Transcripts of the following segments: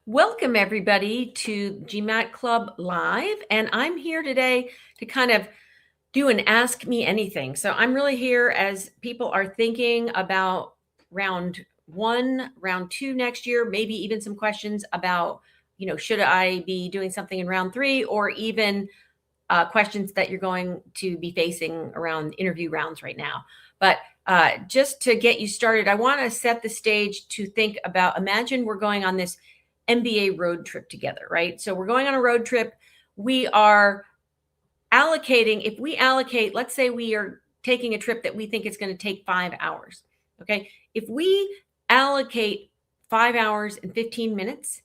Welcome everybody to GMAT Club Live, and I'm here today to kind of do an Ask Me Anything. So I'm really here as people are thinking about round one, round two next year, maybe even some questions about, should I be doing something in round three, or even questions that you're going to be facing around interview rounds right now. But just to get you started, I want to set the stage to think about, imagine we're going on this MBA road trip together, right? So we're going on a road trip. We are allocating, if we allocate, let's say we are taking a trip that we think is going to take 5 hours. Okay. If we allocate 5 hours and 15 minutes,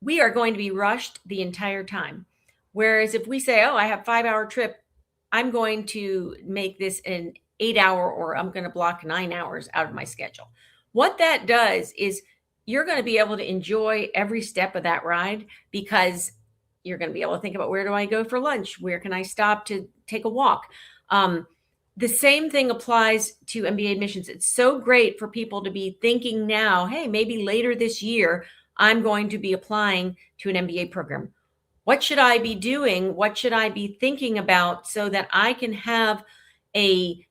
we are going to be rushed the entire time. Whereas if we say, oh, I have a 5-hour trip, I'm going to make this an 8-hour, or I'm going to block 9 hours out of my schedule. What that does is you're going to be able to enjoy every step of that ride, because you're going to be able to think about, where do I go for lunch? Where can I stop to take a walk? The same thing applies to MBA admissions. It's so great for people to be thinking now, hey, maybe later this year, I'm going to be applying to an MBA program. What should I be doing? What should I be thinking about so that I can have an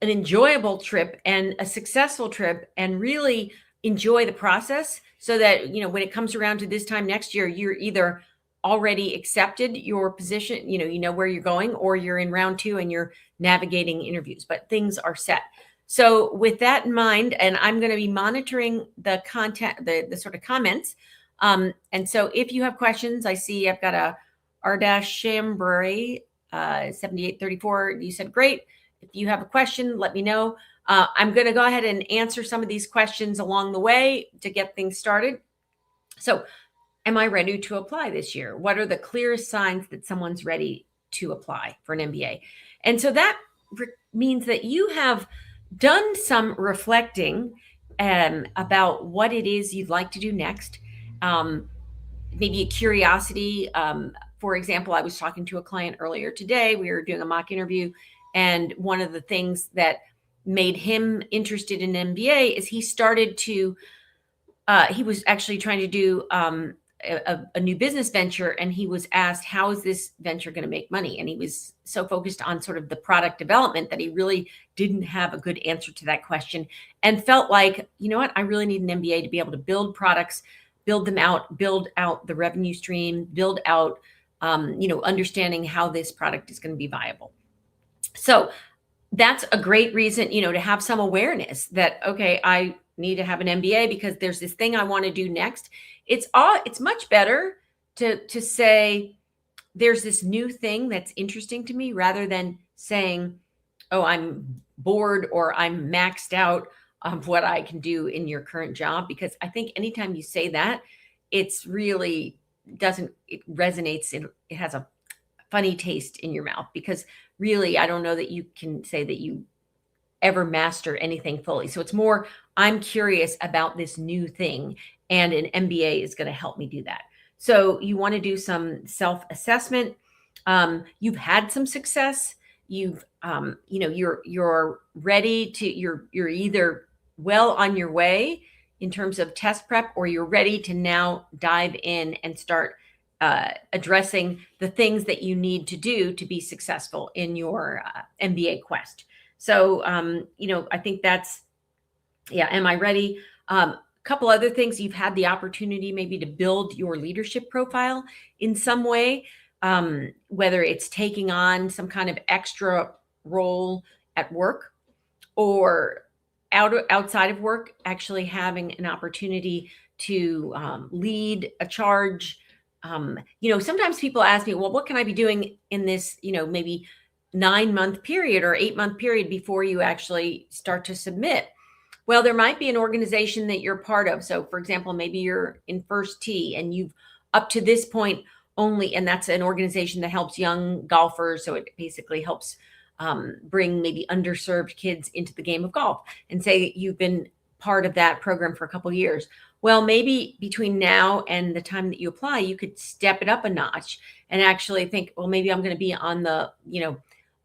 enjoyable trip and a successful trip, and really enjoy the process, so that, when it comes around to this time next year, you're either already accepted your position, you know where you're going, or you're in round two and you're navigating interviews, but things are set. So with that in mind, and I'm going to be monitoring the content, the sort of comments. And so if you have questions, I see I've got a R-Chambray 7834. You said, great. If you have a question, let me know. I'm going to go ahead and answer some of these questions along the way to get things started. So am I ready to apply this year? What are the clearest signs that someone's ready to apply for an MBA? And so that means that you have done some reflecting about what it is you'd like to do next. Maybe a curiosity. For example, I was talking to a client earlier today. We were doing a mock interview, and one of the things that made him interested in MBA is he started to, he was actually trying to do a new business venture, and he was asked, how is this venture going to make money? And he was so focused on sort of the product development that he really didn't have a good answer to that question, and felt like, you know what, I really need an MBA to be able to build products, build them out, build out the revenue stream, build out, understanding how this product is going to be viable. So that's a great reason, to have some awareness that, okay, I need to have an MBA because there's this thing I want to do next. It's much better to say there's this new thing that's interesting to me, rather than saying, oh, I'm bored or I'm maxed out of what I can do in your current job. Because I think anytime you say that, it resonates. It has a funny taste in your mouth, because really, I don't know that you can say that you ever master anything fully. So it's more, I'm curious about this new thing, and an MBA is going to help me do that. So you want to do some self-assessment. You've had some success. You've, you're ready to, you're either well on your way in terms of test prep, or you're ready to now dive in and start addressing the things that you need to do to be successful in your MBA quest. So, I think that's, am I ready? A couple other things. You've had the opportunity maybe to build your leadership profile in some way, whether it's taking on some kind of extra role at work, or outside of work, actually having an opportunity to lead a charge. Sometimes people ask me, well, what can I be doing in this, maybe 9-month period or 8-month period before you actually start to submit? Well, there might be an organization that you're part of. So for example, maybe you're in First Tee and you've up to this point only, and that's an organization that helps young golfers. So it basically helps bring maybe underserved kids into the game of golf, and say you've been part of that program for a couple of years. Well, maybe between now and the time that you apply, you could step it up a notch and actually think, well, maybe I'm going to be on the,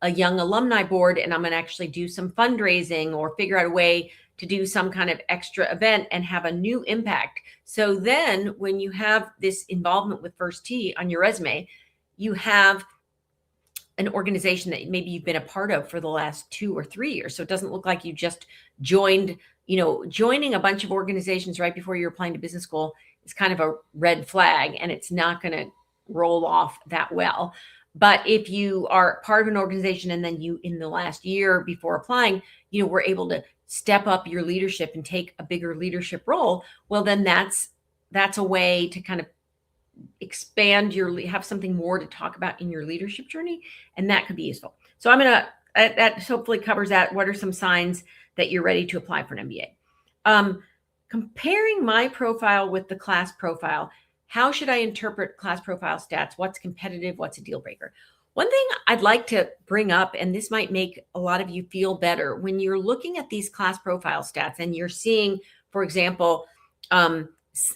a young alumni board, and I'm going to actually do some fundraising or figure out a way to do some kind of extra event and have a new impact. So then when you have this involvement with First Tee on your resume, you have an organization that maybe you've been a part of for the last 2 or 3 years. So it doesn't look like you just joined, joining a bunch of organizations right before you're applying to business school is kind of a red flag, and it's not going to roll off that well. But if you are part of an organization and then you, in the last year before applying, were able to step up your leadership and take a bigger leadership role, well, then that's a way to kind of expand have something more to talk about in your leadership journey, and that could be useful. So that hopefully covers that. What are some signs that you're ready to apply for an MBA? Comparing my profile with the class profile, how should I interpret class profile stats? What's competitive? What's a deal breaker? One thing I'd like to bring up, and this might make a lot of you feel better, when you're looking at these class profile stats and you're seeing, for example, and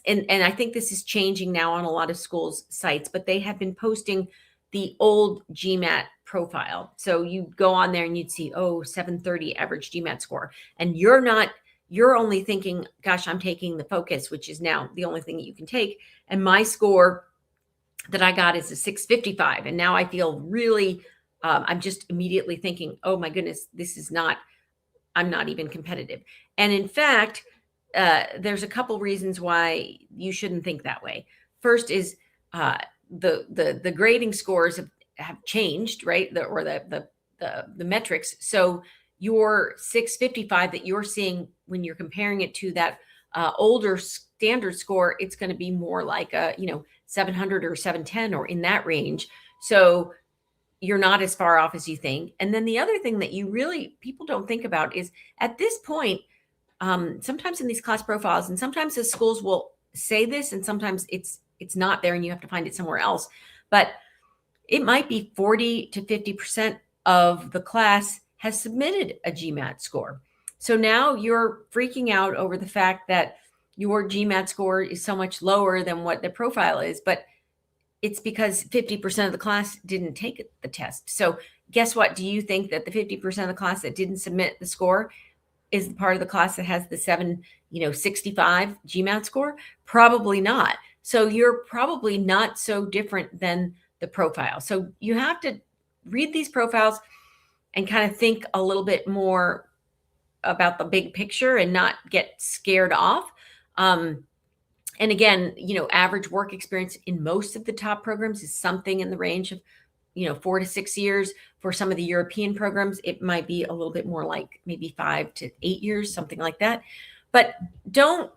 I think this is changing now on a lot of schools' sites, but they have been posting the old GMAT profile. So you go on there and you'd see, 730 average GMAT score. And you're only thinking, gosh, I'm taking the focus, which is now the only thing that you can take. And my score that I got is a 655. And now I feel really, I'm just immediately thinking, oh my goodness, I'm not even competitive. And in fact, there's a couple reasons why you shouldn't think that way. First is the grading scores have changed, right? The metrics. So your 655 that you're seeing when you're comparing it to that older standard score, it's going to be more like a 700 or 710 or in that range. So you're not as far off as you think. And then the other thing that people don't think about is at this point, sometimes in these class profiles, and sometimes the schools will say this, and sometimes it's not there and you have to find it somewhere else, but it might be 40 to 50% of the class has submitted a GMAT score. So now you're freaking out over the fact that your GMAT score is so much lower than what the profile is, but it's because 50% of the class didn't take the test. So guess what? Do you think that the 50% of the class that didn't submit the score is the part of the class that has the 765 GMAT score? Probably not. So you're probably not so different than the profile. So you have to read these profiles and kind of think a little bit more about the big picture and not get scared off. And again, average work experience in most of the top programs is something in the range of 4 to 6 years. For some of the European programs, it might be a little bit more like maybe 5 to 8 years, something like that. But don't,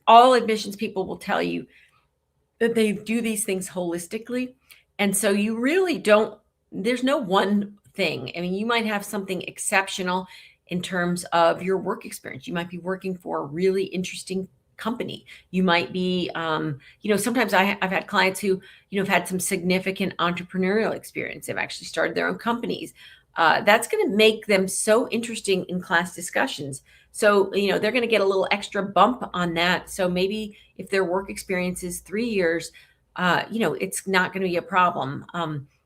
all admissions people will tell you that they do these things holistically. And so you really there's no one thing. I mean, you might have something exceptional in terms of your work experience. You might be working for a really interesting company. You might be, sometimes I've had clients who, have had some significant entrepreneurial experience. They've actually started their own companies. That's going to make them so interesting in class discussions. So, they're going to get a little extra bump on that. So maybe if their work experience is 3 years, it's not going to be a problem.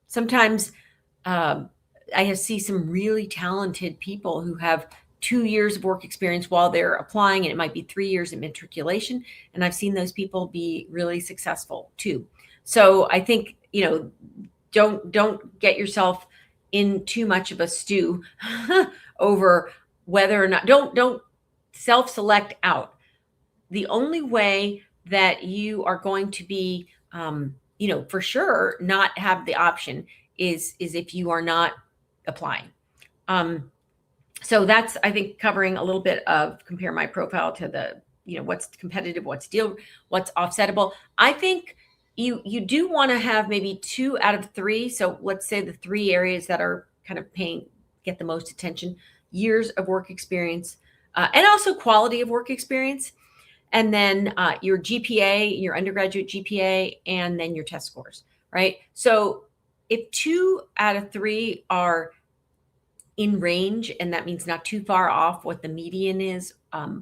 Sometimes I see some really talented people who have 2 years of work experience while they're applying, and it might be 3 years in matriculation. And I've seen those people be really successful too. So I think, don't get yourself in too much of a stew over whether or not, don't self-select out. The only way that you are going to be, for sure not have the option is if you are not applying. So that's, I think, covering a little bit of compare my profile to the, what's competitive, what's offsettable. I think you do want to have maybe 2 out of 3. So let's say the 3 areas that are kind of get the most attention: years of work experience, and also quality of work experience. And then your GPA, your undergraduate GPA, and then your test scores, right? So if 2 out of 3 are in range, and that means not too far off what the median is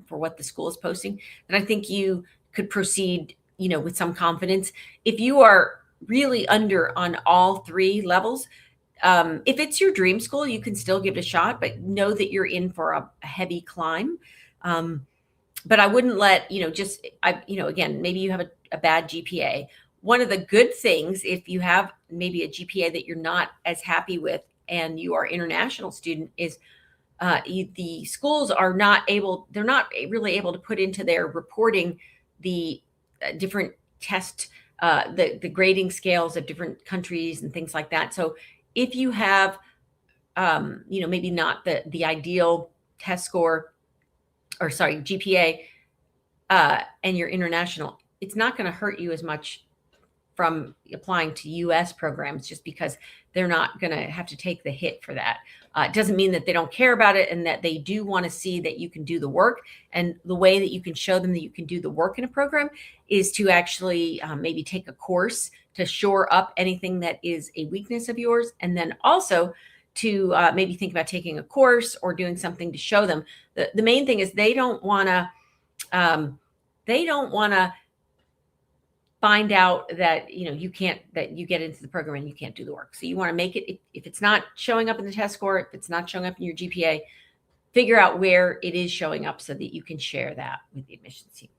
for what the school is posting, then I think you could proceed, with some confidence. If you are really under on all 3 levels, if it's your dream school, you can still give it a shot, but know that you're in for a heavy climb. But I wouldn't let, again, maybe you have a bad GPA. One of the good things, if you have maybe a GPA that you're not as happy with and you are international student, is the schools are they're not really able to put into their reporting the different test, the grading scales of different countries and things like that. So if you have, maybe not the ideal test score, or sorry, GPA, and you're international, it's not going to hurt you as much from applying to US programs, just because they're not going to have to take the hit for that. It doesn't mean that they don't care about it, and that they do want to see that you can do the work. And the way that you can show them that you can do the work in a program is to actually maybe take a course to shore up anything that is a weakness of yours. And then also to maybe think about taking a course or doing something to show them. The main thing is they don't want to find out that you can't, that you get into the program and you can't do the work. So you want to make it, if it's not showing up in the test score, if it's not showing up in your GPA, figure out where it is showing up so that you can share that with the admissions team.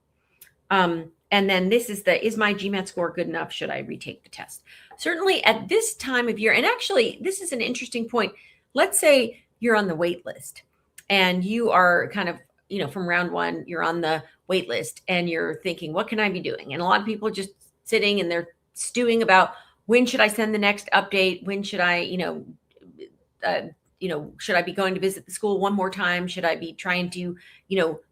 And then this is my GMAT score good enough? Should I retake the test? Certainly at this time of year, and actually this is an interesting point. Let's say you're on the wait list and you are kind of, from round one, you're on the wait list and you're thinking, what can I be doing? And a lot of people are just sitting and they're stewing about, when should I send the next update? When should I, should I be going to visit the school one more time? Should I be trying to,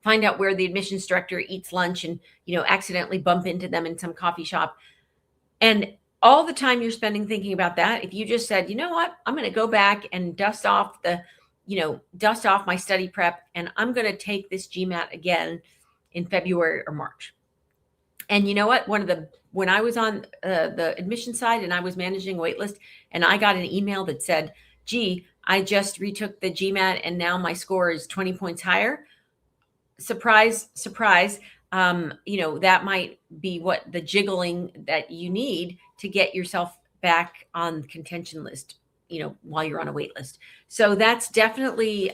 find out where the admissions director eats lunch and, accidentally bump into them in some coffee shop? And all the time you're spending thinking about that, if you just said, you know what, I'm going to go back and dust off my study prep, and I'm going to take this GMAT again in February or March. And you know what? When I was on the admission side and I was managing a wait list, and I got an email that said, gee, I just retook the GMAT and now my score is 20 points higher. Surprise, surprise. That might be what the jiggling that you need to get yourself back on the contention list, while you're on a wait list. So that's definitely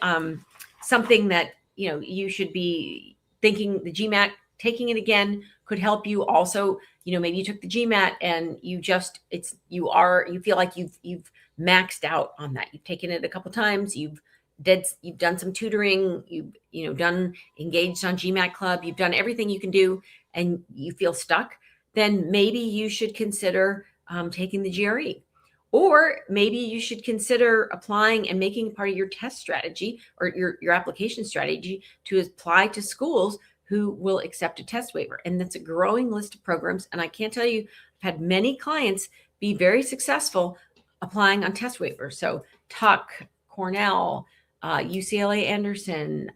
something that, you should be thinking. The GMAT, taking it again could help you. Also, maybe you took the GMAT and you feel like you've maxed out on that. You've taken it a couple times. You've done some tutoring. You've, engaged on GMAT Club. You've done everything you can do and you feel stuck. Then maybe you should consider taking the GRE. Or maybe you should consider applying and making part of your test strategy or your application strategy to apply to schools who will accept a test waiver. And that's a growing list of programs. And I can't tell you, I've had many clients be very successful applying on test waivers. So Tuck, Cornell, UCLA Anderson,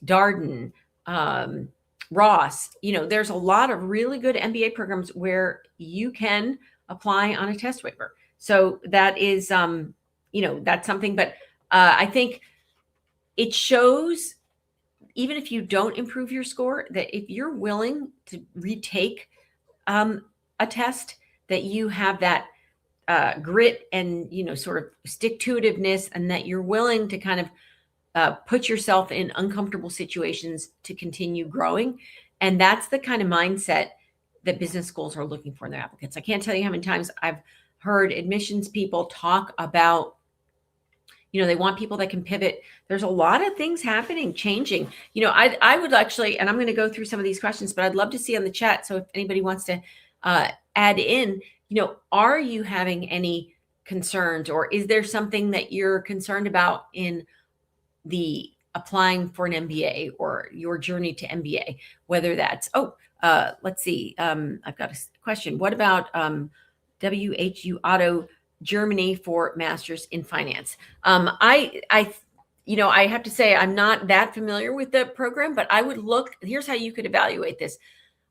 Darden, Ross, there's a lot of really good MBA programs where you can apply on a test waiver. So that is, that's something, but I think it shows, even if you don't improve your score, that if you're willing to retake a test, that you have that grit and, sort of stick-to-itiveness, and that you're willing to kind of put yourself in uncomfortable situations to continue growing. And that's the kind of mindset that business schools are looking for in their applicants. I can't tell you how many times I've heard admissions people talk about, they want people that can pivot. There's a lot of things happening, changing. I would actually, and I'm going to go through some of these questions, but I'd love to see on the chat. So if anybody wants to add in, are you having any concerns, or is there something that you're concerned about in the applying for an MBA or your journey to MBA, whether that's, let's see. I've got a question. What about WHU Auto Germany for Masters in Finance? I have to say I'm not that familiar with the program, but I would look. Here's how you could evaluate this.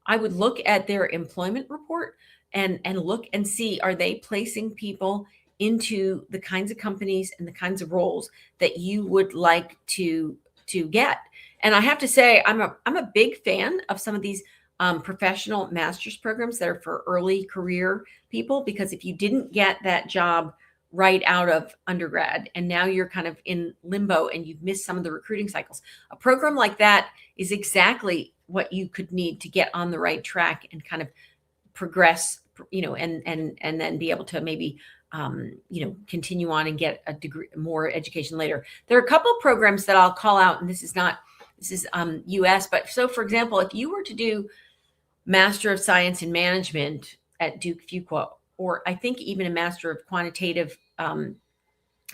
I would look at their employment report and look and see, are they placing people into the kinds of companies and the kinds of roles that you would like to get. And I have to say, I'm a big fan of some of these professional master's programs that are for early career people, because if you didn't get that job right out of undergrad, and now you're kind of in limbo and you've missed some of the recruiting cycles. A program like that is exactly what you could need to get on the right track and kind of progress, and then be able to maybe continue on and get a degree, more education later. There are a couple of programs that I'll call out, and this is US, but so for example, if you were to do Master of Science in Management at Duke Fuqua, or I think even a Master of Quantitative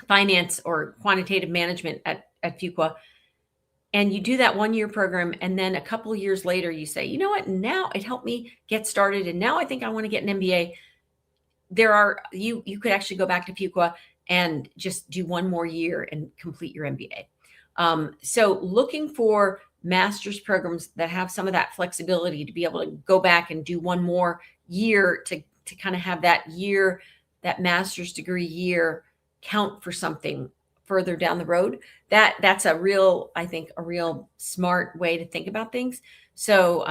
Finance or Quantitative Management at Fuqua, and you do that 1 year program, and then a couple of years later you say, you know what, now it helped me get started, and now I think I want to get an MBA. You could actually go back to Fuqua and just do 1 more year and complete your MBA. So looking for master's programs that have some of that flexibility to be able to go back and do 1 more year to kind of have that year, that master's degree year count for something further down the road. That's I think a real smart way to think about things. So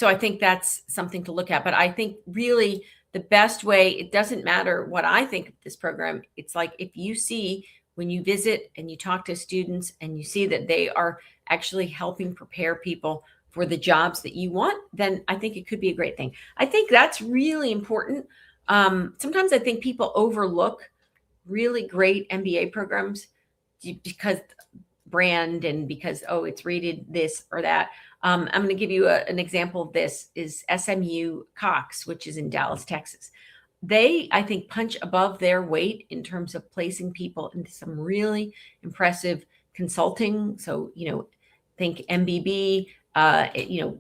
I think that's something to look at. But I think really the best way, it doesn't matter what I think of this program. It's like, if you see, when you visit and you talk to students and you see that they are actually helping prepare people for the jobs that you want, then I think it could be a great thing. I think that's really important. Sometimes I think people overlook really great MBA programs because brand and because, it's rated this or that. I'm going to give you an example of this is SMU Cox, which is in Dallas, Texas. They, I think, punch above their weight in terms of placing people into some really impressive consulting. So, think MBB,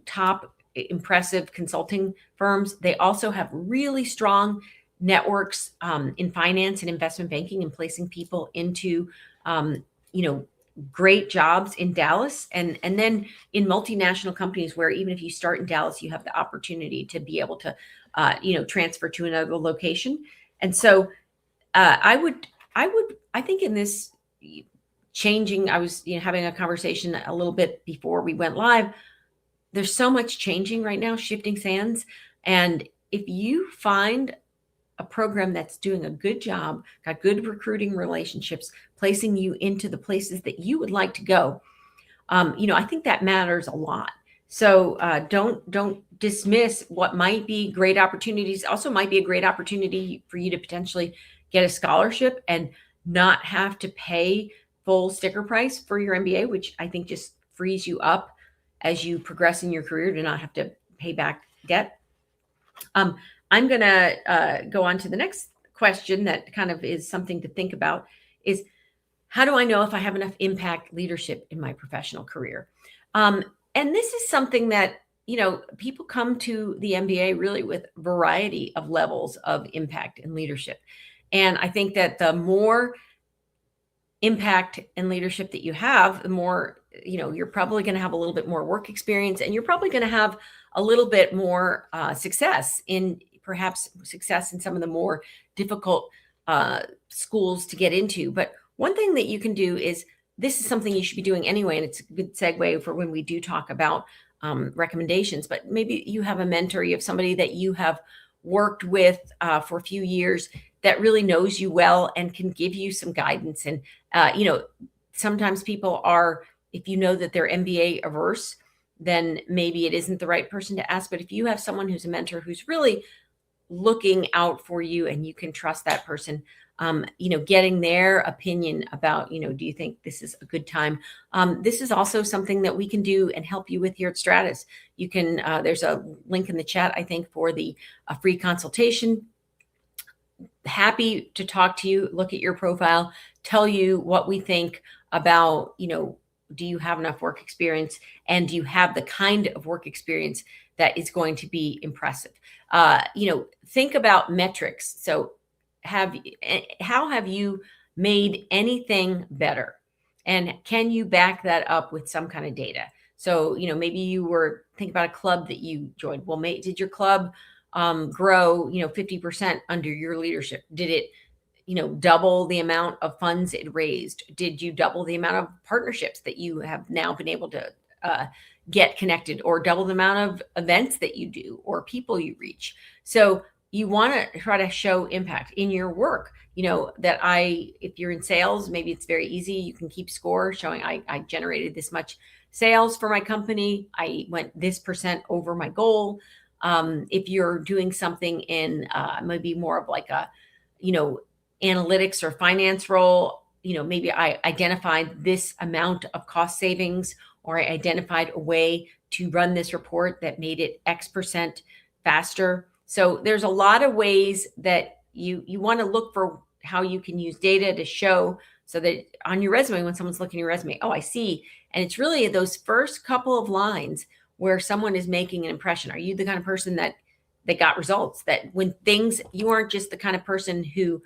top impressive consulting firms. They also have really strong networks in finance and investment banking and placing people into, great jobs in Dallas, and then in multinational companies where even if you start in Dallas, you have the opportunity to be able to, transfer to another location. And so I think in this changing, I was having a conversation a little bit before we went live. There's so much changing right now, shifting sands. And if you find a program that's doing a good job, got good recruiting relationships, placing you into the places that you would like to go, I think that matters a lot. So don't dismiss what might be great opportunities. Also might be a great opportunity for you to potentially get a scholarship and not have to pay full sticker price for your MBA, which I think just frees you up as you progress in your career to not have to pay back debt. I'm going to go on to the next question that kind of is something to think about is, how do I know if I have enough impact leadership in my professional career? And this is something that, people come to the MBA really with a variety of levels of impact and leadership. And I think that the more impact and leadership that you have, the more, you're probably going to have a little bit more work experience, and you're probably going to have a little bit more success in some of the more difficult schools to get into. But one thing that you can do is, this is something you should be doing anyway, and it's a good segue for when we do talk about recommendations. But maybe you have a mentor, you have somebody that you have worked with for a few years that really knows you well and can give you some guidance. And, sometimes people are, if you know that they're MBA averse, then maybe it isn't the right person to ask. But if you have someone who's a mentor who's really looking out for you and you can trust that person, getting their opinion about, do you think this is a good time? This is also something that we can do and help you with here at Stratus. You can, there's a link in the chat, I think, for the free consultation. Happy to talk to you, look at your profile, tell you what we think about, do you have enough work experience, and do you have the kind of work experience that is going to be impressive? Think about metrics. So how have you made anything better? And can you back that up with some kind of data? So, maybe think about a club that you joined. Well, did your club grow, 50% under your leadership? Did it, double the amount of funds it raised? Did you double the amount of partnerships that you have now been able to get connected, or double the amount of events that you do or people you reach? So, you want to try to show impact in your work. If you're in sales, maybe it's very easy. You can keep score showing I generated this much sales for my company. I went this % over my goal. If you're doing something in maybe more of like a, analytics or finance role, maybe I identified this amount of cost savings, or I identified a way to run this report that made it X% faster. So there's a lot of ways that you want to look for how you can use data to show, so that on your resume, when someone's looking at your resume, oh, I see. And it's really those first couple of lines where someone is making an impression. Are you the kind of person that got results? That when you aren't just the kind of person who,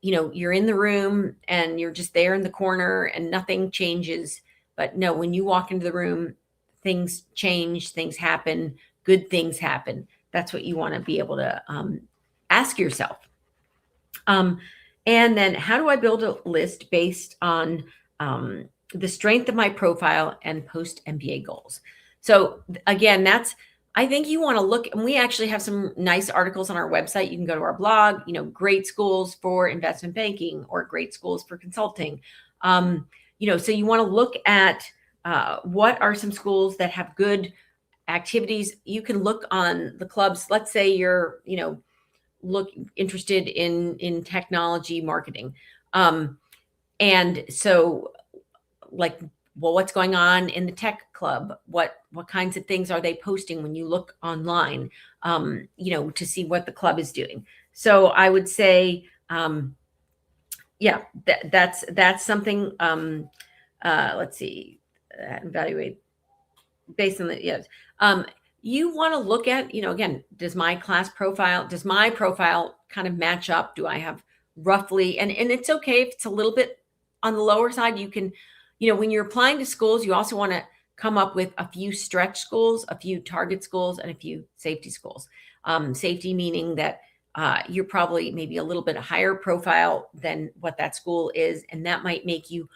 you're in the room and you're just there in the corner and nothing changes. But no, when you walk into the room, things change, things happen, good things happen. That's what you want to be able to ask yourself. And then, how do I build a list based on the strength of my profile and post-MBA goals? So again, I think you want to look, and we actually have some nice articles on our website. You can go to our blog, great schools for investment banking or great schools for consulting. So you want to look at what are some schools that have good activities. You can look on the clubs. Let's say you're, interested in technology marketing. And so what's going on in the tech club? What kinds of things are they posting when you look online, to see what the club is doing? So I would say, that's something. Let's see, evaluate based on the, yes. You want to look at, again, does my profile kind of match up? Do I have roughly, and it's okay if it's a little bit on the lower side. You can, when you're applying to schools, you also want to come up with a few stretch schools, a few target schools, and a few safety schools. Safety meaning that you're probably maybe a little bit higher profile than what that school is. And that might make you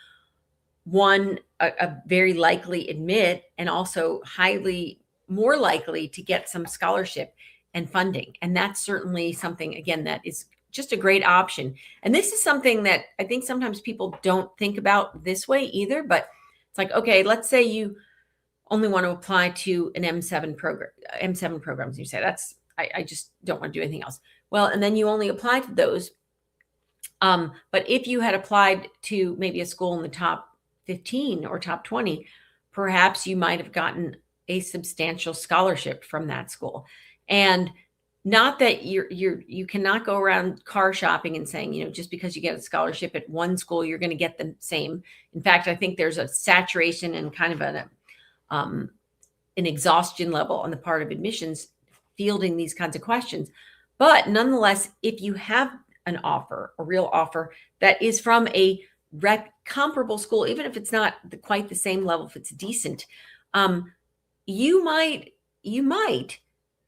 a very likely admit, and also highly more likely to get some scholarship and funding. And that's certainly something, again, that is just a great option. And this is something that I think sometimes people don't think about this way either, but it's like, okay, let's say you only want to apply to an M7 program, M7 programs. You say, I just don't want to do anything else. Well, and then you only apply to those. But if you had applied to maybe a school in the top 15 or top 20, perhaps you might have gotten a substantial scholarship from that school. And not that you cannot go around car shopping and saying, just because you get a scholarship at one school, you're going to get the same. In fact, I think there's a saturation and kind of an exhaustion level on the part of admissions fielding these kinds of questions. But nonetheless, if you have an offer, a real offer that is from a comparable school, even if it's not quite the same level, if it's decent, you might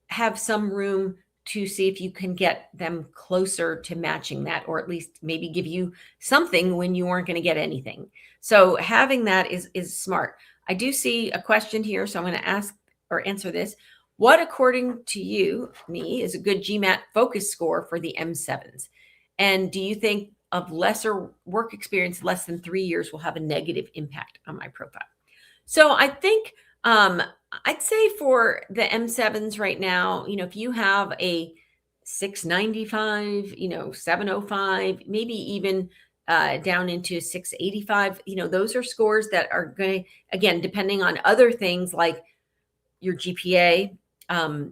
have some room to see if you can get them closer to matching that, or at least maybe give you something when you aren't going to get anything. So having that is smart. I do see a question here, so I'm going to ask or answer this. What, according to me, is a good GMAT focus score for the M7s? And do you think of lesser work experience, less than 3 years, will have a negative impact on my profile? So I think I'd say for the M7s right now, if you have a 695, 705, maybe even down into 685, those are scores that are going to, again, depending on other things like your GPA.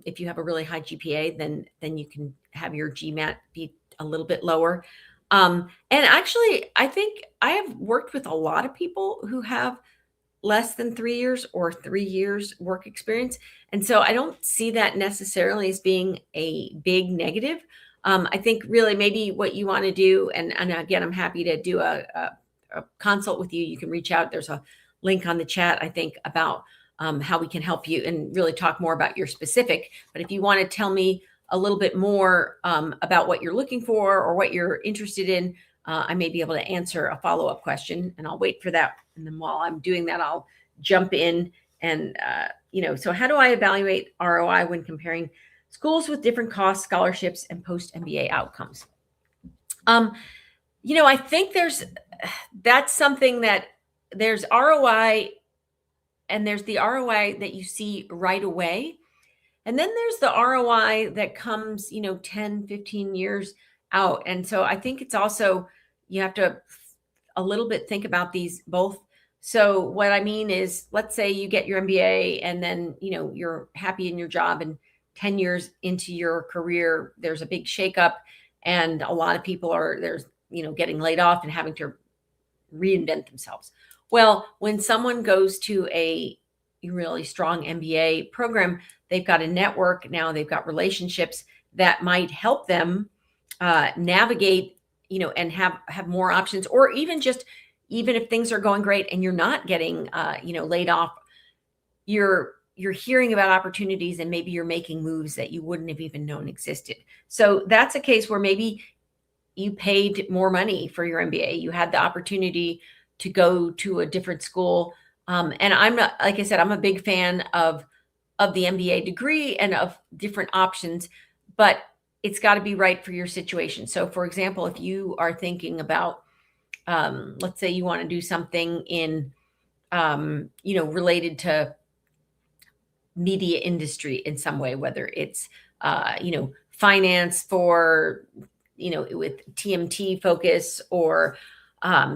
If you have a really high GPA, then you can have your GMAT be a little bit lower. And actually, I think I have worked with a lot of people who have less than 3 years or 3 years work experience. And so I don't see that necessarily as being a big negative. I think really maybe what you want to do, and again, I'm happy to do a consult with you. You can reach out. There's a link on the chat, I think, about how we can help you and really talk more about your specific. But if you want to tell me a little bit more about what you're looking for or what you're interested in, I may be able to answer a follow-up question, and I'll wait for that. And then while I'm doing that, I'll jump in and, so how do I evaluate ROI when comparing schools with different costs, scholarships, and post-MBA outcomes. I think that's something that there's ROI, and there's the ROI that you see right away. And then there's the ROI that comes, 10, 15 years out. And so I think it's also, you have to a little bit think about these both. So what I mean is, let's say you get your MBA and then, you're happy in your job, and 10 years into your career, there's a big shakeup, and a lot of people are getting laid off and having to reinvent themselves. Well, when someone goes to a really strong MBA program, they've got a network now, they've got relationships that might help them navigate, and have more options, or even if things are going great and you're not getting, laid off, you're hearing about opportunities, and maybe you're making moves that you wouldn't have even known existed. So that's a case where maybe you paid more money for your MBA. You had the opportunity to go to a different school. And I'm not, like I said, I'm a big fan of the MBA degree and of different options, but it's got to be right for your situation. So for example, if you are thinking about, let's say you want to do something in, related to media industry in some way, whether it's, finance for, with TMT focus, or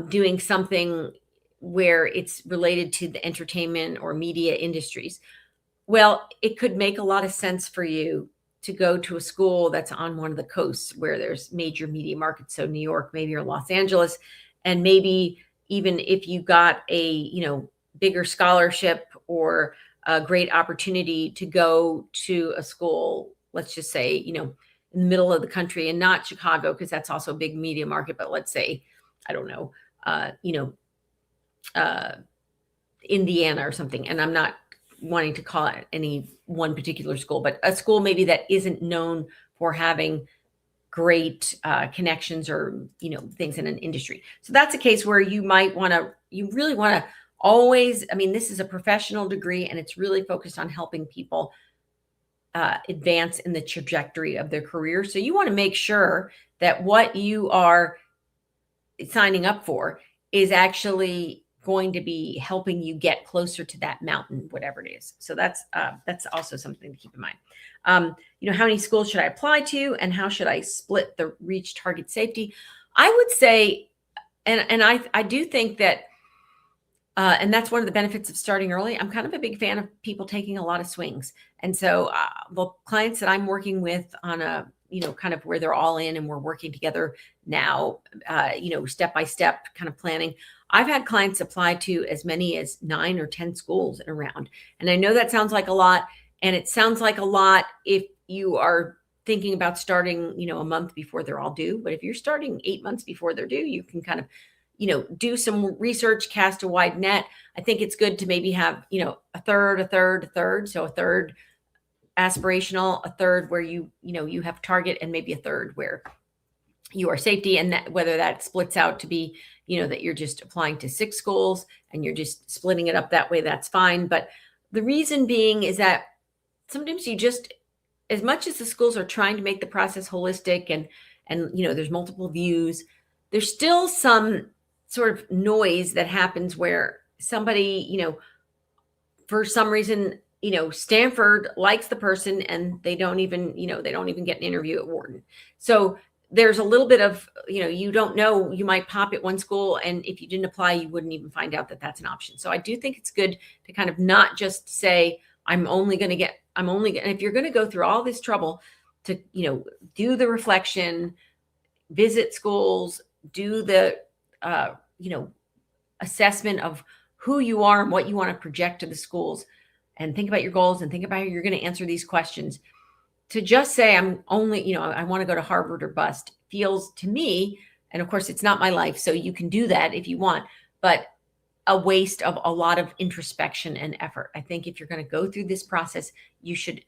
doing something where it's related to the entertainment or media industries. Well, it could make a lot of sense for you to go to a school that's on one of the coasts where there's major media markets. So New York, maybe, or Los Angeles. And maybe even if you got a, bigger scholarship or a great opportunity to go to a school, let's just say, in the middle of the country, and not Chicago, because that's also a big media market, but let's say, I don't know, Indiana or something. And I'm not wanting to call it any one particular school, but a school maybe that isn't known for having great connections or, things in an industry. So that's a case where you really want to always, this is a professional degree, and it's really focused on helping people advance in the trajectory of their career. So you want to make sure that what you are signing up for is actually going to be helping you get closer to that mountain, whatever it is. So that's also something to keep in mind. How many schools should I apply to, and how should I split the reach target safety? I would say, and I do think that, and that's one of the benefits of starting early. I'm kind of a big fan of people taking a lot of swings. And so the clients that I'm working with on a, kind of where they're all in and we're working together now, step-by-step kind of planning. I've had clients apply to as many as 9 or 10 schools in a round. And I know that sounds like a lot, and it sounds like a lot if you are thinking about starting, a month before they're all due. But if you're starting 8 months before they're due, you can kind of, do some research, cast a wide net. I think it's good to maybe have, a third. So a third aspirational, a third where you have target, and maybe a third where you are safety. And that, whether that splits out to be, that you're just applying to 6 schools and you're just splitting it up that way, that's fine. But the reason being is that sometimes you just, as much as the schools are trying to make the process holistic and there's multiple views, there's still some sort of noise that happens where somebody, for some reason, Stanford likes the person and they don't even get an interview at Wharton. So there's a little bit of, you don't know, you might pop at one school, and if you didn't apply, you wouldn't even find out that that's an option. So I do think it's good to kind of not just say, and if you're going to go through all this trouble to, do the reflection, visit schools, do the, assessment of who you are and what you want to project to the schools, and think about your goals and think about how you're going to answer these questions, to just say, I'm only, I want to go to Harvard or bust, feels to me, and of course it's not my life, so you can do that if you want, but a waste of a lot of introspection and effort. I think if you're going to go through this process, you should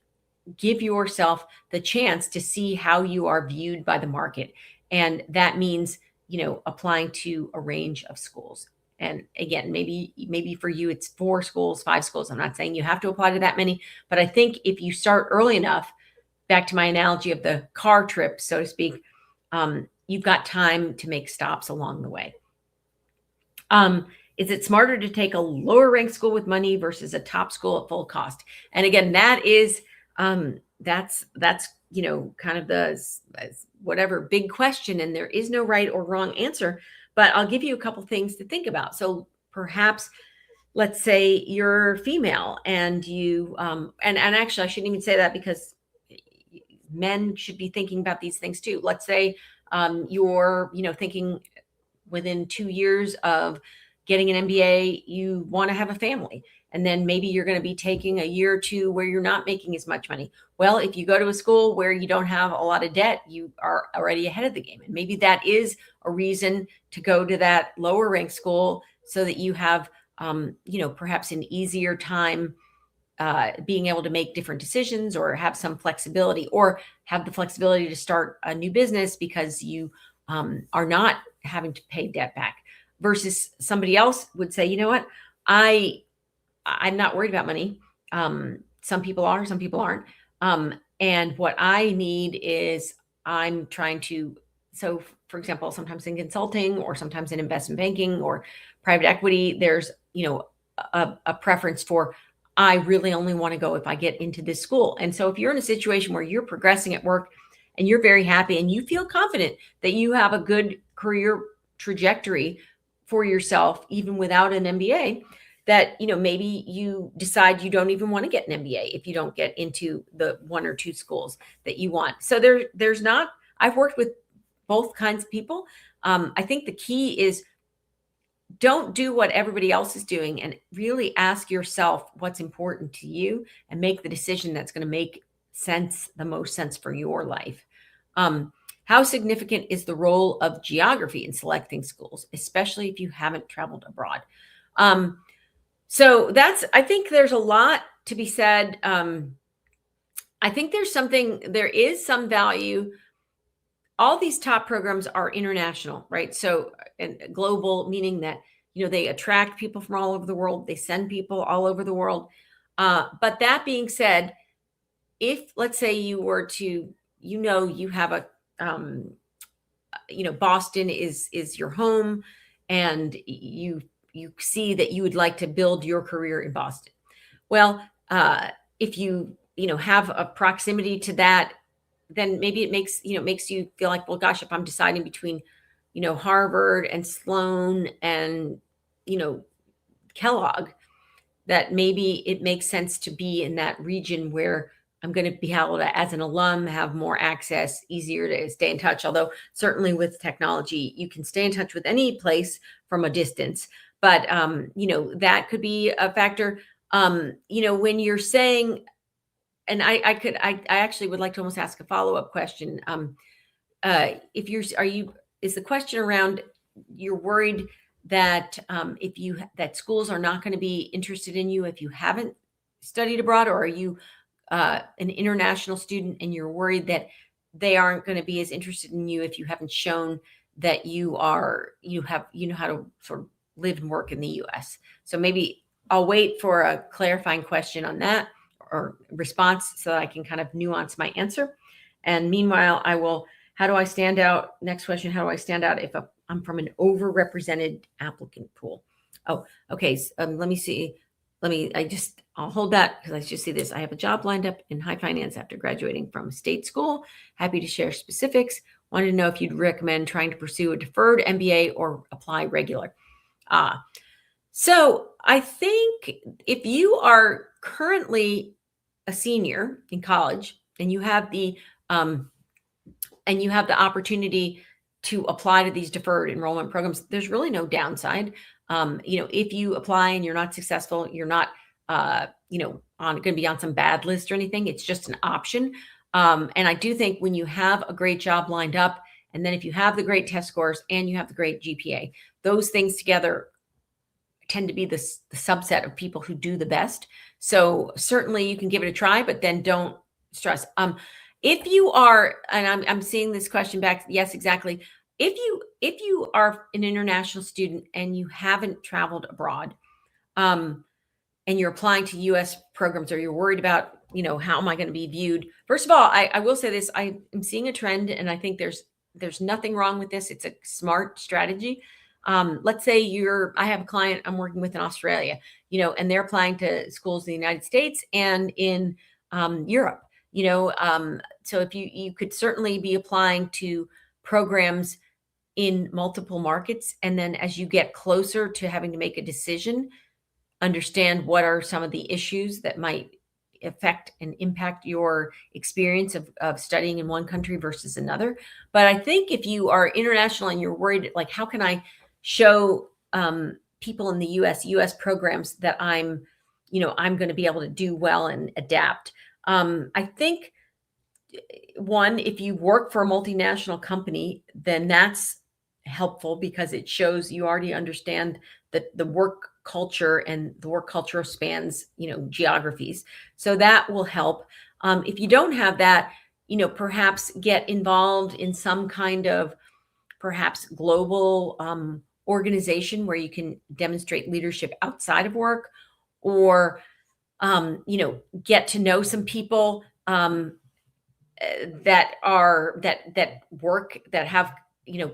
give yourself the chance to see how you are viewed by the market. And that means, applying to a range of schools. And again, maybe for you, it's 4 schools, 5 schools. I'm not saying you have to apply to that many, but I think if you start early enough, back to my analogy of the car trip, so to speak, you've got time to make stops along the way. Is it smarter to take a lower ranked school with money versus a top school at full cost? And again, that is, that's, kind of the whatever big question, and there is no right or wrong answer, but I'll give you a couple things to think about. So perhaps, let's say you're female and you, and actually I shouldn't even say that, because men should be thinking about these things too. Let's say you're, thinking within 2 years of getting an MBA, you want to have a family. And then maybe you're going to be taking a year or two where you're not making as much money. Well, if you go to a school where you don't have a lot of debt, you are already ahead of the game. And maybe that is a reason to go to that lower ranked school, so that you have, perhaps an easier time being able to make different decisions, or have some flexibility, or have the flexibility to start a new business because you are not having to pay debt back. Versus somebody else would say, you know what, I'm not worried about money. Some people are, some people aren't. And what I need is, I'm trying to, so for example, sometimes in consulting, or sometimes in investment banking or private equity, there's, a preference for, I really only want to go if I get into this school. And so if you're in a situation where you're progressing at work and you're very happy and you feel confident that you have a good career trajectory for yourself, even without an MBA, that, maybe you decide you don't even want to get an MBA if you don't get into the 1 or 2 schools that you want. So there's not, I've worked with both kinds of people. I think the key is, don't do what everybody else is doing, and really ask yourself what's important to you, and make the decision that's going to make sense, the most sense for your life. How significant is the role of geography in selecting schools, especially if you haven't traveled abroad? So I think there's a lot to be said. I think there is some value. All these top programs are international, right? So, and global, meaning that, they attract people from all over the world. They send people all over the world. But that being said, if, let's say, you were to, you have a, Boston is your home, and you see that you would like to build your career in Boston. Well, if you, have a proximity to that, then maybe it makes you feel like, well, gosh, if I'm deciding between, Harvard and Sloan and, Kellogg, that maybe it makes sense to be in that region where I'm going to be able to, as an alum, have more access, easier to stay in touch. Although certainly with technology, you can stay in touch with any place from a distance. But, that could be a factor. When you're saying, and I actually would like to almost ask a follow-up question. Is the question around, you're worried that that schools are not going to be interested in you if you haven't studied abroad, or are you an international student and you're worried that they aren't going to be as interested in you if you haven't shown that you know how to sort of live and work in the US? So maybe I'll wait for a clarifying question on that, or response, so that I can kind of nuance my answer. And meanwhile, how do I stand out? Next question, how do I stand out if I'm from an overrepresented applicant pool? Oh, okay. So, let me see. I'll hold that, because I just see this. I have a job lined up in high finance after graduating from a state school. Happy to share specifics. Wanted to know if you'd recommend trying to pursue a deferred MBA or apply regular. So I think if you are currently a senior in college and you have the opportunity to apply to these deferred enrollment programs, there's really no downside. If you apply and you're not successful, you're not going to be on some bad list or anything. It's just an option. And I do think when you have a great job lined up, and then if you have the great test scores and you have the great GPA, those things together tend to be the subset of people who do the best. So certainly you can give it a try, but then don't stress. If you are, and I'm seeing this question back, yes, exactly. If you are an international student and you haven't traveled abroad, and you're applying to US programs, or you're worried about how am I going to be viewed? First of all, I will say this, I am seeing a trend, and I think there's nothing wrong with this. It's a smart strategy. Let's say I have a client I'm working with in Australia, and they're applying to schools in the United States and in Europe, so if you could certainly be applying to programs in multiple markets. And then as you get closer to having to make a decision, understand what are some of the issues that might affect and impact your experience of studying in one country versus another. But I think if you are international and you're worried, like, how can I show people in the US programs that I'm going to be able to do well and adapt. I think one, if you work for a multinational company, then that's helpful because it shows you already understand the work culture, and the work culture spans, geographies. So that will help. If you don't have that, perhaps get involved in some kind of perhaps global organization where you can demonstrate leadership outside of work, or, get to know some people that work, that have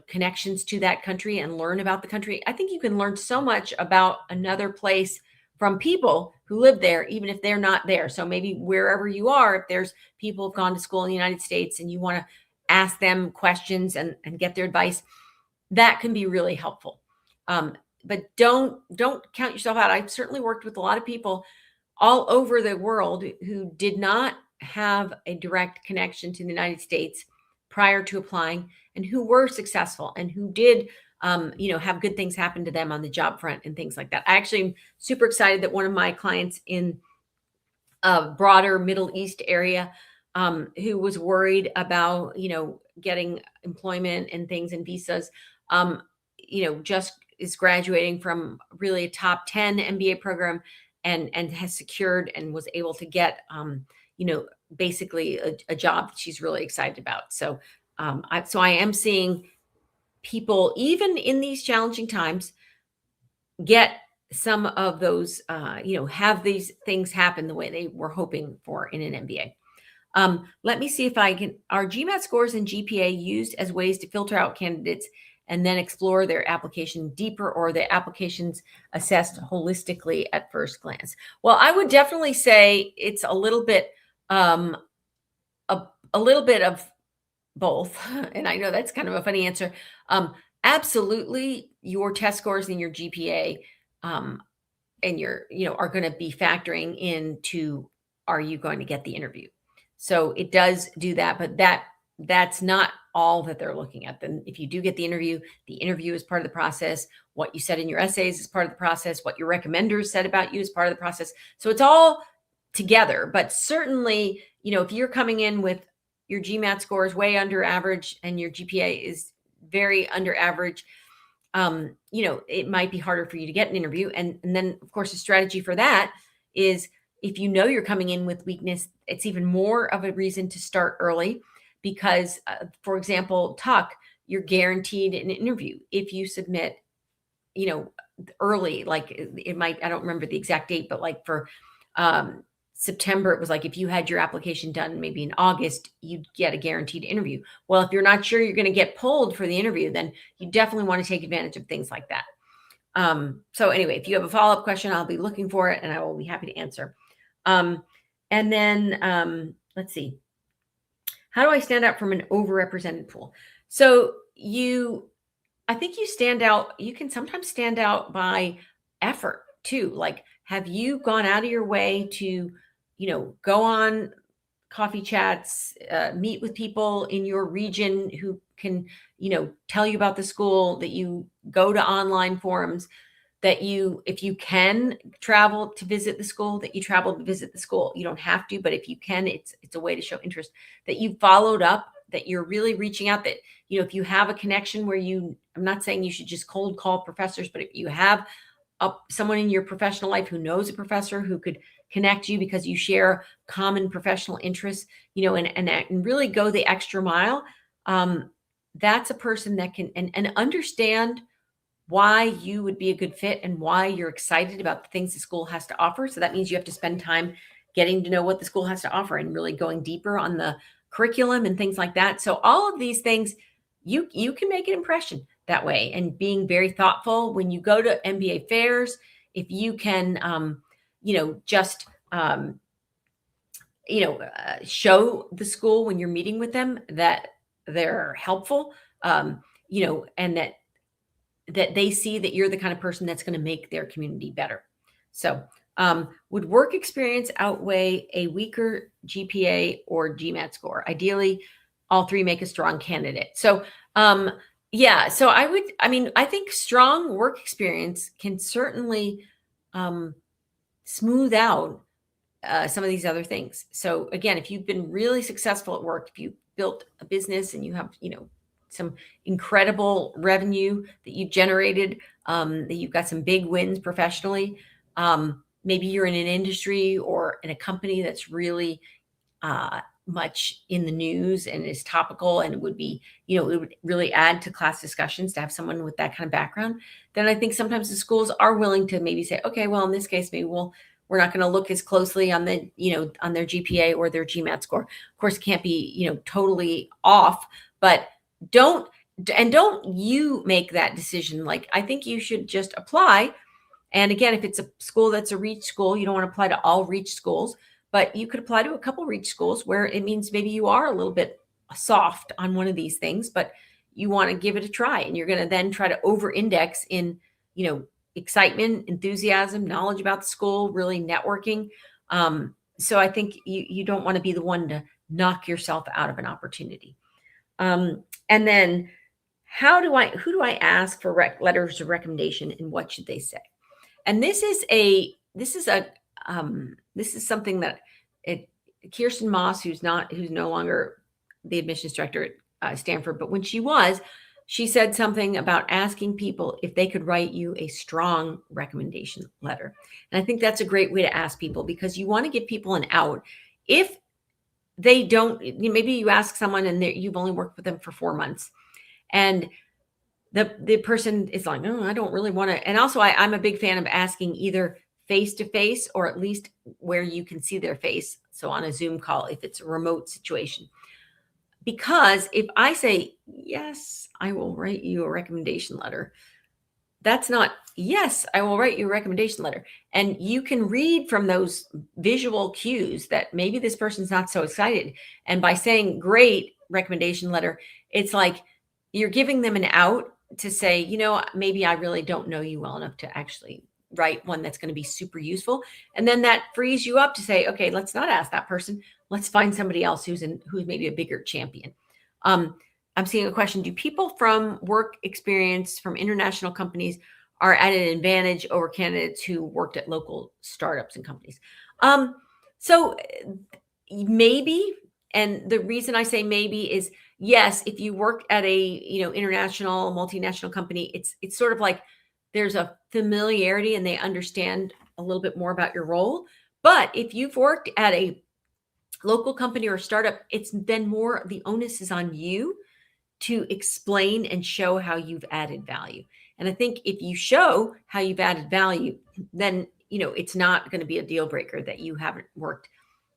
connections to that country, and learn about the country. I think you can learn so much about another place from people who live there, even if they're not there. So maybe wherever you are, if there's people who've gone to school in the United States and you want to ask them questions and get their advice, that can be really helpful. But don't count yourself out. I've certainly worked with a lot of people all over the world who did not have a direct connection to the United States prior to applying, and who were successful and who did, have good things happen to them on the job front and things like that. I actually am super excited that one of my clients in a broader Middle East area, who was worried about, getting employment and things and visas, just is graduating from really a top 10 MBA program, and has secured and was able to get, basically a job that she's really excited about. So, I am seeing people, even in these challenging times, get some of those, have these things happen the way they were hoping for in an MBA. Let me see if I can. Are GMAT scores and GPA used as ways to filter out candidates and then explore their application deeper, or the applications assessed holistically at first glance? Well, I would definitely say it's a little bit of both. And I know that's kind of a funny answer. Absolutely, your test scores and your GPA and are going to be factoring into, are you going to get the interview? So it does do that, but that's not all that they're looking at. Then if you do get the interview is part of the process. What you said in your essays is part of the process. What your recommenders said about you is part of the process. So it's all together. But certainly, if you're coming in with your GMAT scores way under average and your GPA is very under average, it might be harder for you to get an interview. And then, of course, the strategy for that is, if you're coming in with weakness, it's even more of a reason to start early, because, for example, Tuck, you're guaranteed an interview if you submit, early. Like it might, I don't remember the exact date, but like for September, it was like, if you had your application done maybe in August, you'd get a guaranteed interview. Well, if you're not sure you're going to get pulled for the interview, then you definitely want to take advantage of things like that. So anyway, if you have a follow-up question, I'll be looking for it and I will be happy to answer. And then let's see. How do I stand out from an overrepresented pool? So I think you stand out. You can sometimes stand out by effort too. Like, have you gone out of your way to, go on coffee chats, meet with people in your region who can, tell you about the school, that you go to online forums, that if you can travel to visit the school, that you travel to visit the school. You don't have to, but if you can, it's a way to show interest, that you followed up, that you're really reaching out, that, if you have a connection where I'm not saying you should just cold call professors, but if you have someone in your professional life who knows a professor who could connect you because you share common professional interests, and really go the extra mile. That's a person that can, and understand why you would be a good fit and why you're excited about the things the school has to offer. So that means you have to spend time getting to know what the school has to offer and really going deeper on the curriculum and things like that. So all of these things, you can make an impression that way, and being very thoughtful when you go to MBA fairs. If you can, show the school when you're meeting with them that they're helpful, and that they see that you're the kind of person that's going to make their community better. So would work experience outweigh a weaker GPA or GMAT score? Ideally, all three make a strong candidate. So so I think strong work experience can certainly smooth out some of these other things. So again, if you've been really successful at work, if you built a business and you have, some incredible revenue that you generated, that you've got some big wins professionally, maybe you're in an industry or in a company that's really much in the news and is topical, and it would be, it would really add to class discussions to have someone with that kind of background. Then I think sometimes the schools are willing to maybe say, okay, well, in this case, maybe we're not going to look as closely on the, on their GPA or their GMAT score. Of course, it can't be, totally off, but don't you make that decision. Like, I think you should just apply. And again, if it's a school that's a reach school, you don't want to apply to all reach schools, but you could apply to a couple reach schools where it means maybe you are a little bit soft on one of these things, but you want to give it a try, and you're going to then try to over index in, excitement, enthusiasm, knowledge about the school, really networking. So I think you don't want to be the one to knock yourself out of an opportunity. And then who do I ask for letters of recommendation, and what should they say? And this is something that Kirsten Moss, who's no longer the admissions director at Stanford, but when she said something about asking people if they could write you a strong recommendation letter. And I think that's a great way to ask people, because you want to give people an out. If they don't, maybe you ask someone and you've only worked with them for 4 months, and the person is like, no, I don't really want to. And also I'm a big fan of asking either face-to-face or at least where you can see their face. So on a Zoom call, if it's a remote situation. Because if I say, yes, I will write you a recommendation letter, that's not, yes, I will write you a recommendation letter. And you can read from those visual cues that maybe this person's not so excited. And by saying great recommendation letter, it's like you're giving them an out to say, maybe I really don't know you well enough to actually write one that's going to be super useful. And then that frees you up to say, okay, let's not ask that person. Let's find somebody else who's maybe a bigger champion. I'm seeing a question. Do people from work experience from international companies are at an advantage over candidates who worked at local startups and companies? So maybe, and the reason I say maybe is, yes, if you work at a, international, multinational company, it's sort of like there's a familiarity and they understand a little bit more about your role. But if you've worked at a local company or startup, it's then more, the onus is on you to explain and show how you've added value. And I think if you show how you've added value, then, it's not going to be a deal breaker that you haven't worked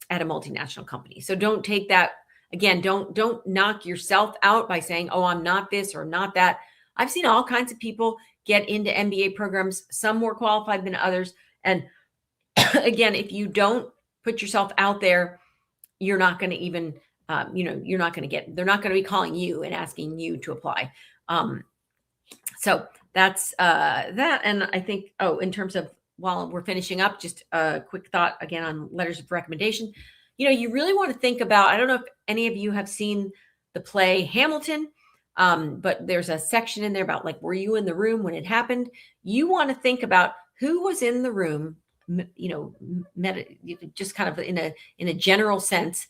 at a multinational company. So don't take that, again, don't knock yourself out by saying, oh, I'm not this or not that. I've seen all kinds of people get into MBA programs, some more qualified than others. And again, if you don't put yourself out there, you're not going to even, you're not going to they're not going to be calling you and asking you to apply. So that's that. And I think, in terms of, while we're finishing up, just a quick thought again on letters of recommendation. You really want to think about, I don't know if any of you have seen the play Hamilton, but there's a section in there about, like, were you in the room when it happened? You want to think about who was in the room, just kind of in a general sense,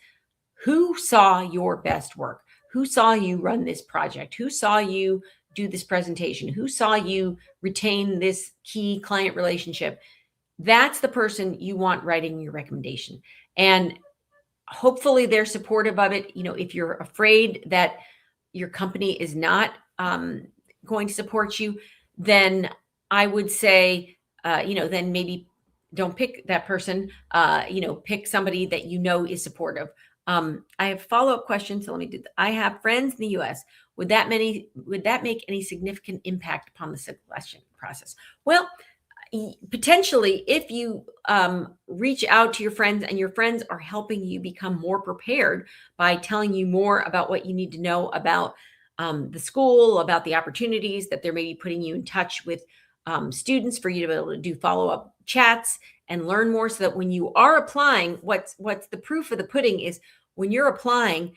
who saw your best work, who saw you run this project, who saw you do this presentation, who saw you retain this key client relationship. That's the person you want writing your recommendation. And hopefully they're supportive of it. If you're afraid that your company is not going to support you, then I would say, then maybe don't pick that person. Pick somebody that you know is supportive. I have follow-up questions. So let me do that. I have friends in the U.S. Would that make any significant impact upon the selection process? Well, potentially, if you reach out to your friends and your friends are helping you become more prepared by telling you more about what you need to know about the school, about the opportunities that they're maybe putting you in touch with students for you to be able to do follow-up chats and learn more, so that when you are applying, what's the proof of the pudding is when you're applying,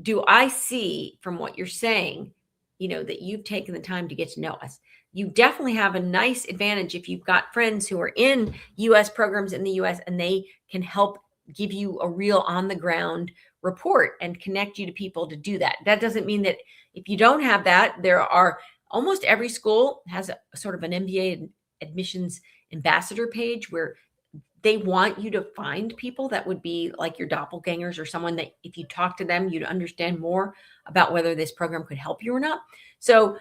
do I see from what you're saying, that you've taken the time to get to know us? You definitely have a nice advantage if you've got friends who are in US programs in the US, and they can help give you a real on the ground report and connect you to people to do that. That doesn't mean that if you don't have that, there are almost every school has a sort of an MBA admissions ambassador page where they want you to find people that would be like your doppelgangers, or someone that if you talk to them, you'd understand more about whether this program could help you or not. So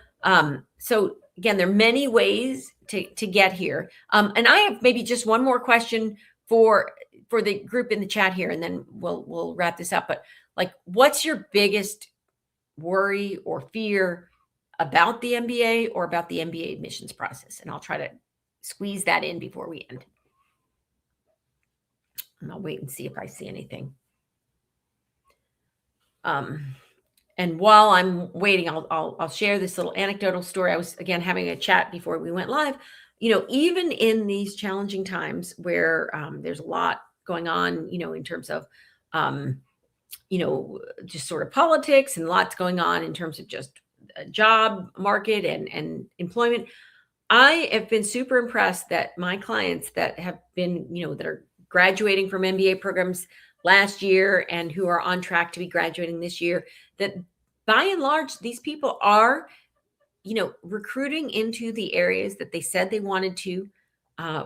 again, there are many ways to get here. And I have maybe just one more question for the group in the chat here, and then we'll wrap this up. But like, what's your biggest worry or fear about the MBA or about the MBA admissions process? And I'll try to squeeze that in before we end. And I'll wait and see if I see anything. And while I'm waiting, I'll share this little anecdotal story. I was, again, having a chat before we went live. Even in these challenging times where there's a lot going on, in terms of, just sort of politics, and lots going on in terms of just a job market and employment, I have been super impressed that my clients that have been, that are graduating from MBA programs last year and who are on track to be graduating this year, that by and large, these people are, recruiting into the areas that they said they wanted to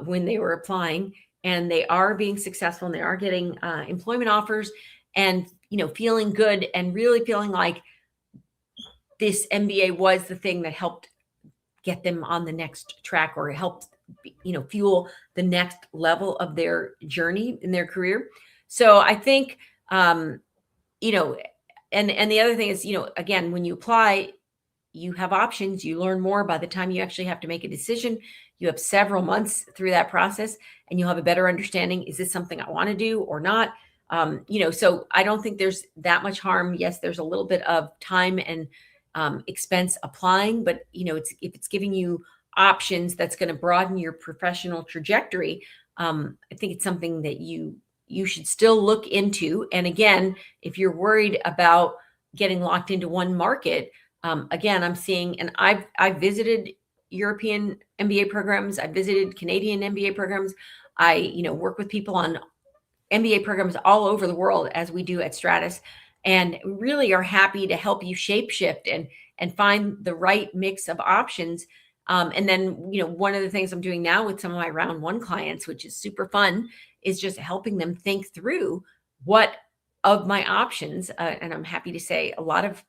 when they were applying, and they are being successful, and they are getting employment offers, and, feeling good, and really feeling like this MBA was the thing that helped get them on the next track, or helped, fuel the next level of their journey in their career. So I think, and the other thing is, again, when you apply, you have options, you learn more. By the time you actually have to make a decision, you have several months through that process, and you'll have a better understanding. Is this something I want to do or not? So I don't think there's that much harm. Yes, there's a little bit of time and expense applying, but if it's giving you options that's going to broaden your professional trajectory, I think it's something that you should still look into. And again, if you're worried about getting locked into one market, again, I'm seeing, and I've visited European MBA programs, I've visited Canadian MBA programs. I work with people on MBA programs all over the world, as we do at Stratus, and really are happy to help you shape shift and find the right mix of options. And then, one of the things I'm doing now with some of my round one clients, which is super fun, is just helping them think through what of my options. And I'm happy to say a lot of,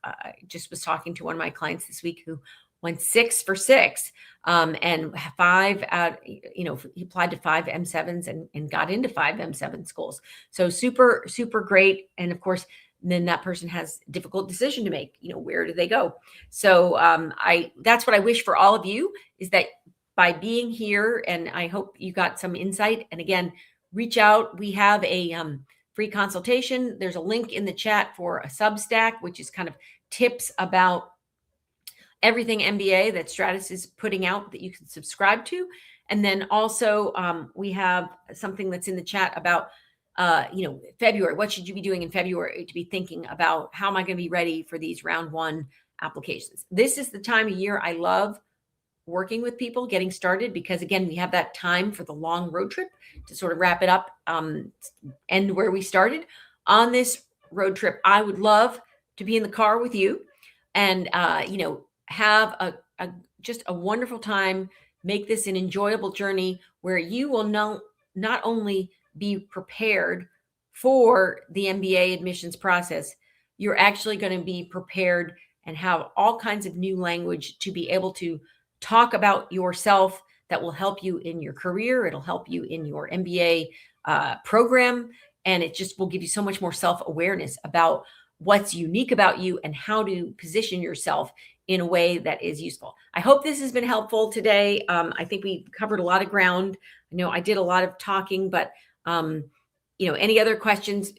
just was talking to one of my clients this week who went 6 for 6, and 5 out, he applied to 5 M7s and got into 5 M7 schools. So super, super great. And of course, then that person has a difficult decision to make, where do they go? So that's what I wish for all of you, is that by being here, and I hope you got some insight. And again, reach out. We have a free consultation. There's a link in the chat for a Substack, which is kind of tips about everything MBA that Stratus is putting out that you can subscribe to. And then also we have something that's in the chat about February. What should you be doing in February to be thinking about, how am I going to be ready for these round one applications? This is the time of year I love working with people getting started, because again, we have that time for the long road trip to sort of wrap it up, end where we started. On this road trip, I would love to be in the car with you and, have just a wonderful time, make this an enjoyable journey where you will not only be prepared for the MBA admissions process, you're actually going to be prepared and have all kinds of new language to be able to talk about yourself, that will help you in your career. It'll help you in your MBA program, and it just will give you so much more self-awareness about what's unique about you and how to position yourself in a way that is useful. I hope this has been helpful today. I think we covered a lot of ground. I know I did a lot of talking, but any other questions,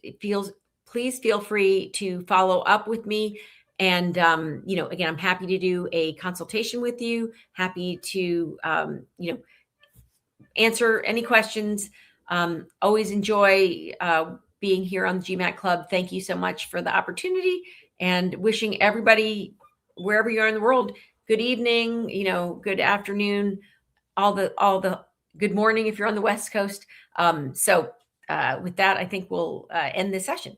please feel free to follow up with me. And, again, I'm happy to do a consultation with you, happy to, answer any questions. Always enjoy being here on the GMAT Club. Thank you so much for the opportunity, and wishing everybody, wherever you are in the world, good evening, good afternoon, all the good morning if you're on the West Coast. With that, I think we'll end this session.